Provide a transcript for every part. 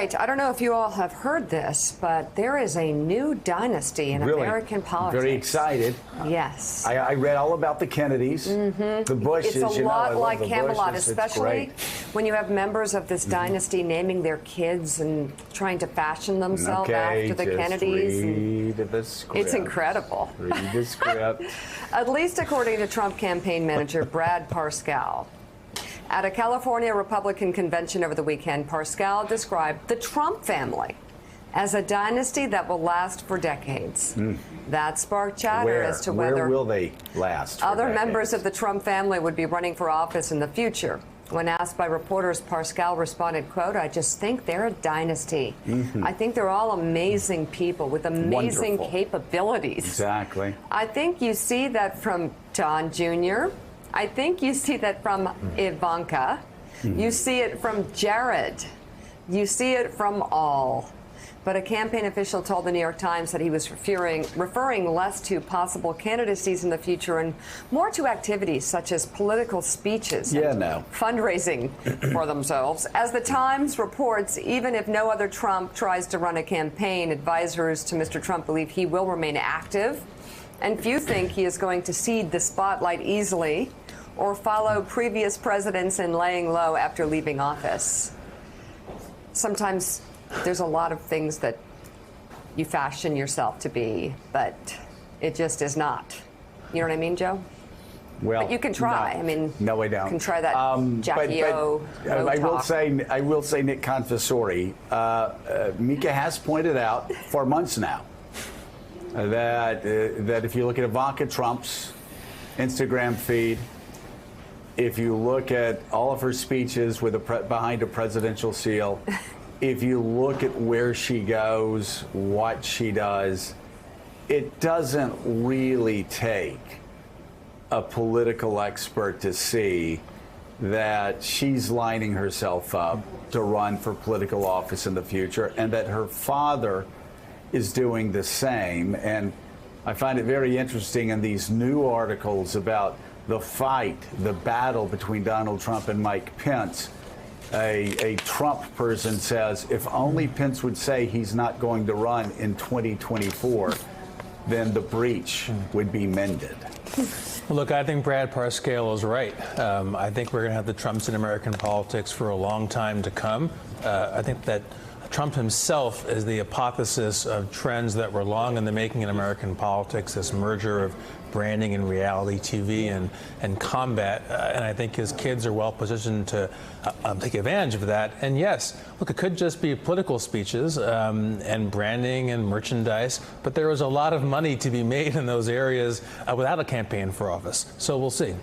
right. I don't know if you all have heard this, but there is a new dynasty in American politics. Very excited. Yes. I read all about the Kennedys, the Bushes. It's a lot like Camelot, Bushes. especially when you have members of this dynasty naming their kids and trying to fashion themselves after the Kennedys. Read the script. It's incredible. Read the script. At least according to Trump campaign manager Brad Parscale. At a California Republican convention over the weekend, Parscale described the Trump family as a dynasty that will last for decades. That sparked chatter as to whether where will they last? Other members of the Trump family would be running for office in the future. When asked by reporters, Parscale responded, quote, "I just think they're a dynasty. I think they're all amazing people with amazing capabilities." Exactly. I think you see that from Don Jr., I think you see that from Ivanka. You see it from Jared. You see it from all. But a campaign official told the New York Times that he was referring less to possible candidacies in the future and more to activities such as political speeches and fundraising for themselves. As the Times reports, even if no other Trump tries to run a campaign, advisors to Mr. Trump believe he will remain active. And few think he is going to cede the spotlight easily or follow previous presidents in laying low after leaving office. Sometimes there's a lot of things that you fashion yourself to be, but it just is not. You know what I mean, Joe? Well, but you can try. I mean, no, I don't. You can try that Jackie O. I will say, Nick Confessori, Mika has pointed out for months now that if you look at Ivanka Trump's Instagram feed, if you look at all of her speeches with behind a presidential seal, if you look at where she goes, what she does, it doesn't really take a political expert to see that she's lining herself up to run for political office in the future and that her father is doing the same. And I find it very interesting in these new articles about the fight, the battle between Donald Trump and Mike Pence. A Trump person says, if only Pence would say he's not going to run in 2024, then the breach would be mended. Look, I think Brad Parscale is right. I think we're going to have the Trumps in American politics for a long time to come. I think that Trump himself is the apotheosis of trends that were long in the making in American politics, this merger of branding and reality TV and combat. And I think his kids are well positioned to take advantage of that. And yes, look, it could just be political speeches and branding and merchandise, but there is a lot of money to be made in those areas without a campaign for office. So we'll see.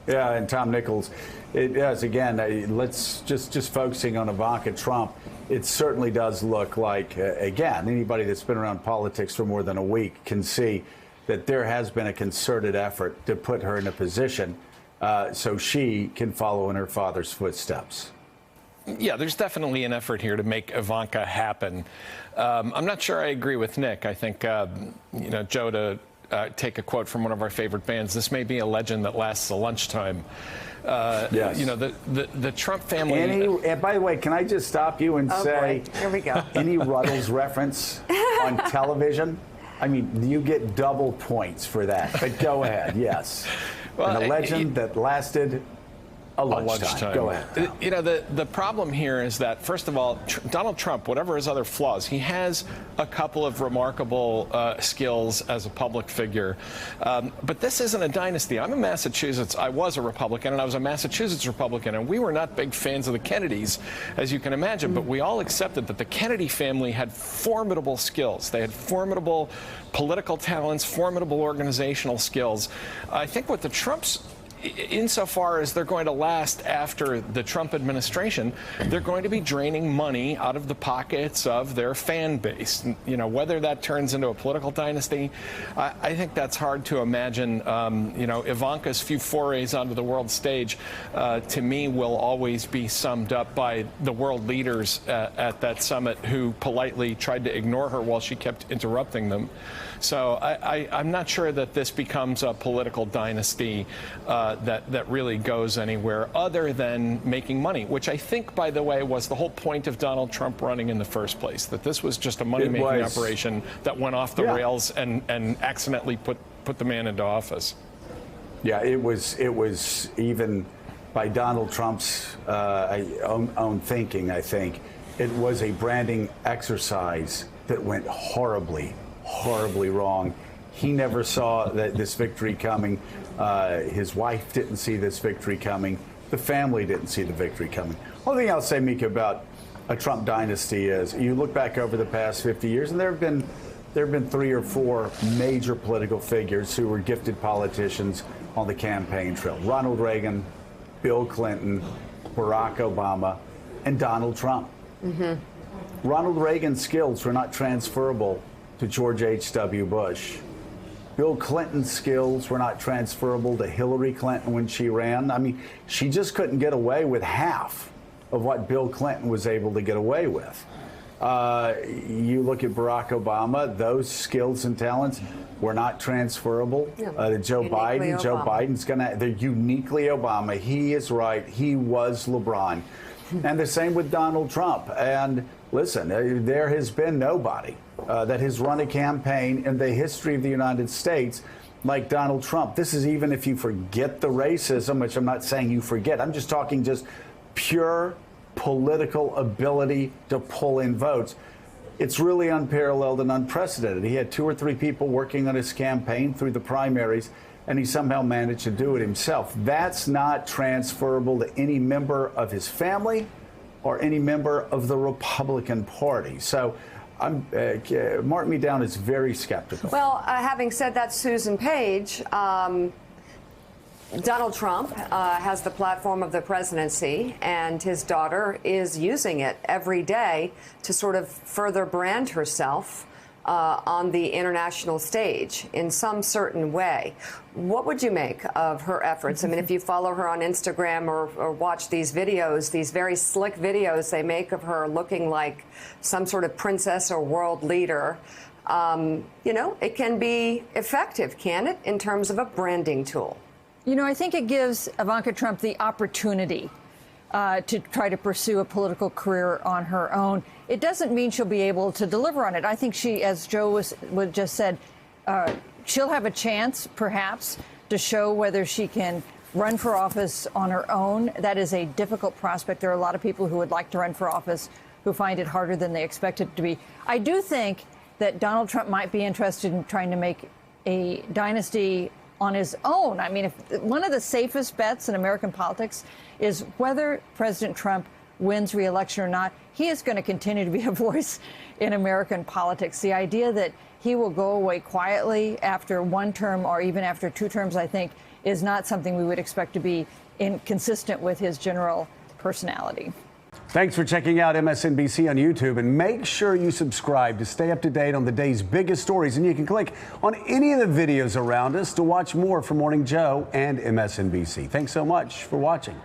Yeah, and Tom Nichols, again, let's just focusing on Ivanka Trump. It certainly does look like, again, anybody that's been around politics for more than a week can see that there has been a concerted effort to put her in a position so she can follow in her father's footsteps. Yeah, there's definitely an effort here to make Ivanka happen. I'm not sure I agree with Nick. I think, Joe, to take a quote from one of our favorite bands, this may be a legend that lasts a lunchtime. Yes. The Trump family. And by the way, can I just stop you and say, here we go. Any Ruddles reference on television? I mean, you get double points for that. But go ahead, yes. Well, and a legend that lasted a lunchtime. Go ahead. The problem here is that, first of all, Donald Trump, whatever his other flaws, he has a couple of remarkable skills as a public figure. But this isn't a dynasty. I'm in Massachusetts. I was a Republican, and I was a Massachusetts Republican, and we were not big fans of the Kennedys, as you can imagine. But we all accepted that the Kennedy family had formidable skills. They had formidable political talents, formidable organizational skills. I think what the Trumps, insofar as they're going to last after the Trump administration, they're going to be draining money out of the pockets of their fan base. Whether that turns into a political dynasty, I think that's hard to imagine. Ivanka's few forays onto the world stage, to me, will always be summed up by the world leaders at that summit who politely tried to ignore her while she kept interrupting them. So I'm not sure that this becomes a political dynasty that really goes anywhere other than making money, which I think, by the way, was the whole point of Donald Trump running in the first place, that this was just a money-making operation that went off the rails and accidentally put the man into office. Yeah, it was even by Donald Trump's own thinking, I think, it was a branding exercise that went horribly, horribly wrong. He never saw this victory coming. His wife didn't see this victory coming. The family didn't see the victory coming. Only thing I'll say, Mika, about a Trump dynasty is you look back over the past 50 years, and there have been 3 or 4 major political figures who were gifted politicians on the campaign trail: Ronald Reagan, Bill Clinton, Barack Obama, and Donald Trump. Ronald Reagan's skills were not transferable to George H.W. Bush. Bill Clinton's skills were not transferable to Hillary Clinton when she ran. I mean, she just couldn't get away with half of what Bill Clinton was able to get away with. You look at Barack Obama, those skills and talents were not transferable to Joe Biden. Joe Biden's they're uniquely Obama. He is right. He was LeBron. And the same with Donald Trump. And listen, there has been nobody that has run a campaign in the history of the United States like Donald Trump. This is even if you forget the racism, which I'm not saying you forget. I'm just talking just pure political ability to pull in votes. It's really unparalleled and unprecedented. He had 2 or 3 people working on his campaign through the primaries, and he somehow managed to do it himself. That's not transferable to any member of his family or any member of the Republican Party. So mark me down as very skeptical. Well, having said that, Susan Page, Donald Trump has the platform of the presidency, and his daughter is using it every day to sort of further brand herself on the international stage in some certain way. What would you make of her efforts? I mean, if you follow her on Instagram or watch these videos, these very slick videos they make of her looking like some sort of princess or world leader, you know, it can be effective, can it, in terms of a branding tool? You know, I think it gives Ivanka Trump the opportunity to try to pursue a political career on her own. It doesn't mean she'll be able to deliver on it. I think she, as Joe just said, she'll have a chance, perhaps, to show whether she can run for office on her own. That is a difficult prospect. There are a lot of people who would like to run for office who find it harder than they expect it to be. I do think that Donald Trump might be interested in trying to make a dynasty on his own. I mean, if one of the safest bets in American politics is whether President Trump wins re-election or not, he is going to continue to be a voice in American politics. The idea that he will go away quietly after 1 term or even after 2 terms, I think, is not something we would expect to be inconsistent with his general personality. Thanks for checking out MSNBC on YouTube, and make sure you subscribe to stay up to date on the day's biggest stories. And you can click on any of the videos around us to watch more from Morning Joe and MSNBC. Thanks so much for watching.